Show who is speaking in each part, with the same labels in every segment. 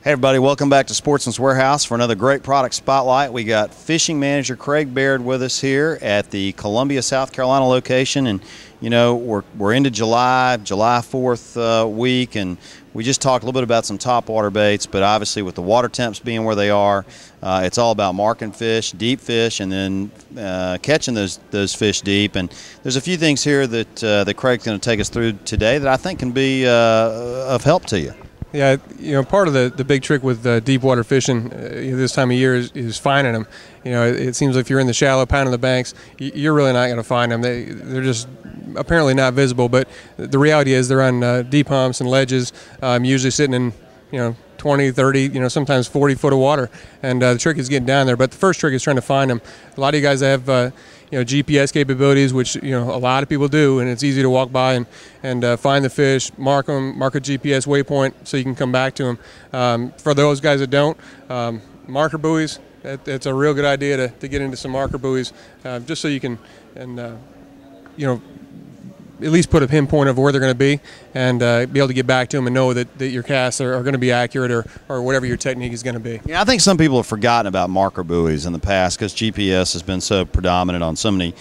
Speaker 1: Hey everybody, welcome back to Sportsman's Warehouse for another great product spotlight. We got fishing manager Craig Baird with us here at the Columbia, South Carolina location, and you know we're into July 4th week, and we just talked a little bit about some topwater baits, but obviously with the water temps being where they are, it's all about marking fish, deep fish, and then catching those fish deep. And there's a few things here that Craig's going to take us through today that I think can be of help to you.
Speaker 2: Yeah, you know, part of the big trick with deep water fishing this time of year is finding them. You know, it seems like if you're in the shallow, pounding the banks, you're really not going to find them. They're just apparently not visible. But the reality is they're on deep humps and ledges, usually sitting in 20, 30, sometimes 40 foot of water. And the trick is getting down there. But the first trick is trying to find them. A lot of you guys have GPS capabilities, which a lot of people do, and it's easy to walk by and find the fish, mark them, mark a GPS waypoint so you can come back to them. For those guys that don't, marker buoys, it's a real good idea to get into some marker buoys, just so you can at least put a pinpoint of where they're going to be and be able to get back to them and know that your casts are going to be accurate or whatever your technique is going to be.
Speaker 1: Yeah, I think some people have forgotten about marker buoys in the past because GPS has been so predominant on so many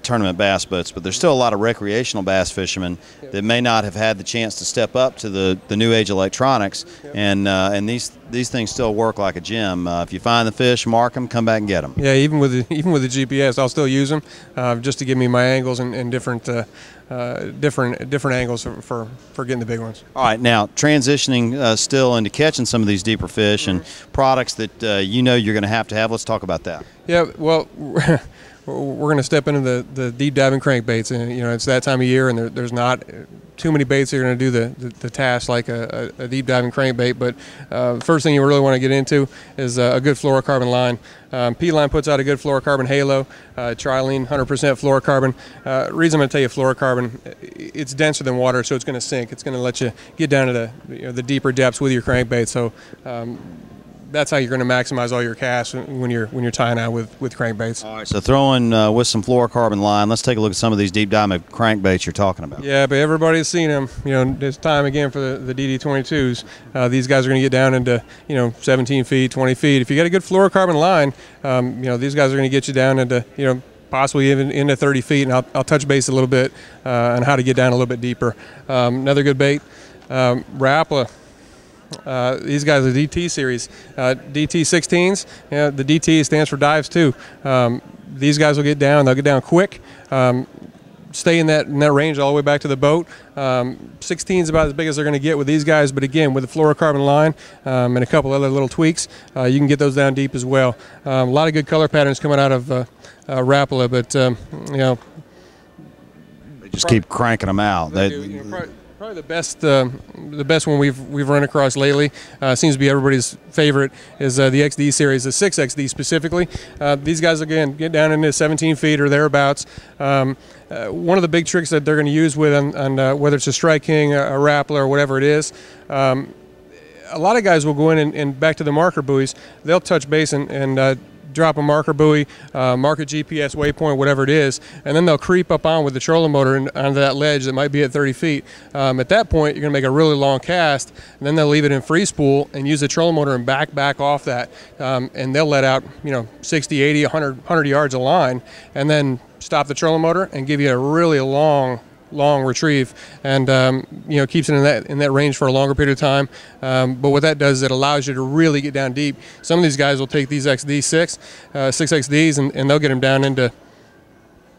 Speaker 1: tournament bass boats, but there's still a lot of recreational bass fishermen that may not have had the chance to step up to the new age electronics, and these things still work like a gem. If you find the fish, mark them, come back and get them.
Speaker 2: Yeah, even with the GPS, I'll still use them just to give me my angles and different angles for getting the big ones.
Speaker 1: All right, now transitioning still into catching some of these deeper fish and products that you're going to have. Let's talk about that.
Speaker 2: Yeah, well, we're going to step into the deep diving crankbaits, and it's that time of year, and there's not too many baits that are going to do the task like a deep diving crankbait. But first thing you really want to get into is a good fluorocarbon line. P-Line puts out a good fluorocarbon halo, trilene, 100% fluorocarbon. Reason I'm going to tell you fluorocarbon, it's denser than water, so it's going to sink. It's going to let you get down to the deeper depths with your crankbait. So that's how you're going to maximize all your casts when you're tying out with crankbaits.
Speaker 1: All right, so throwing with some fluorocarbon line, let's take a look at some of these deep diving crankbaits you're talking about.
Speaker 2: Yeah, but everybody's seen them. It's time again for the DD22s. These guys are going to get down into 17 feet, 20 feet. If you got a good fluorocarbon line, these guys are going to get you down into possibly even into 30 feet. And I'll touch base a little bit on how to get down a little bit deeper. Another good bait, Rapala. These guys are DT series, DT16s. The DT stands for dives too. These guys will get down. They'll get down quick. Stay in that range all the way back to the boat. 16 is about as big as they're going to get with these guys, but again, with the fluorocarbon line and a couple other little tweaks, you can get those down deep as well. A lot of good color patterns coming out of Rapala, but
Speaker 1: they just keep cranking them out.
Speaker 2: Probably the best one we've run across lately, seems to be everybody's favorite, is the XD series, the 6XD specifically. These guys again get down into 17 feet or thereabouts. One of the big tricks that they're going to use with on whether it's a Strike King, a Rapala, or whatever it is, a lot of guys will go in and back to the marker buoys. They'll touch base and drop a marker buoy, mark a GPS waypoint, whatever it is, and then they'll creep up on with the trolling motor onto that ledge that might be at 30 feet. At that point, you're going to make a really long cast, and then they'll leave it in free spool and use the trolling motor and back off that, and they'll let out 60, 80, 100 yards of line, and then stop the trolling motor and give you a really long retrieve, and keeps it in that range for a longer period of time. But what that does is it allows you to really get down deep. Some of these guys will take these XD6 XDs and they'll get them down into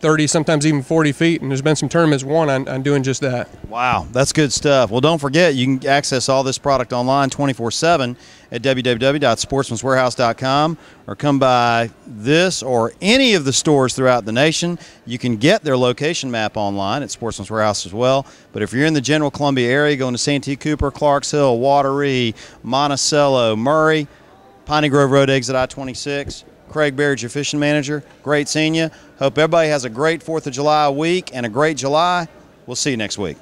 Speaker 2: 30, sometimes even 40 feet, and there's been some tournaments won on doing just that.
Speaker 1: Wow, that's good stuff. Well, don't forget, you can access all this product online 24/7 at www.sportsmanswarehouse.com, or come by this or any of the stores throughout the nation. You can get their location map online at Sportsman's Warehouse as well. But if you're in the general Columbia area, going to Santee Cooper, Clarks Hill, Wateree, Monticello, Murray, Piney Grove Road, exit I-26, Craig Baird, your fishing manager. Great seeing you. Hope everybody has a great 4th of July week and a great July. We'll see you next week.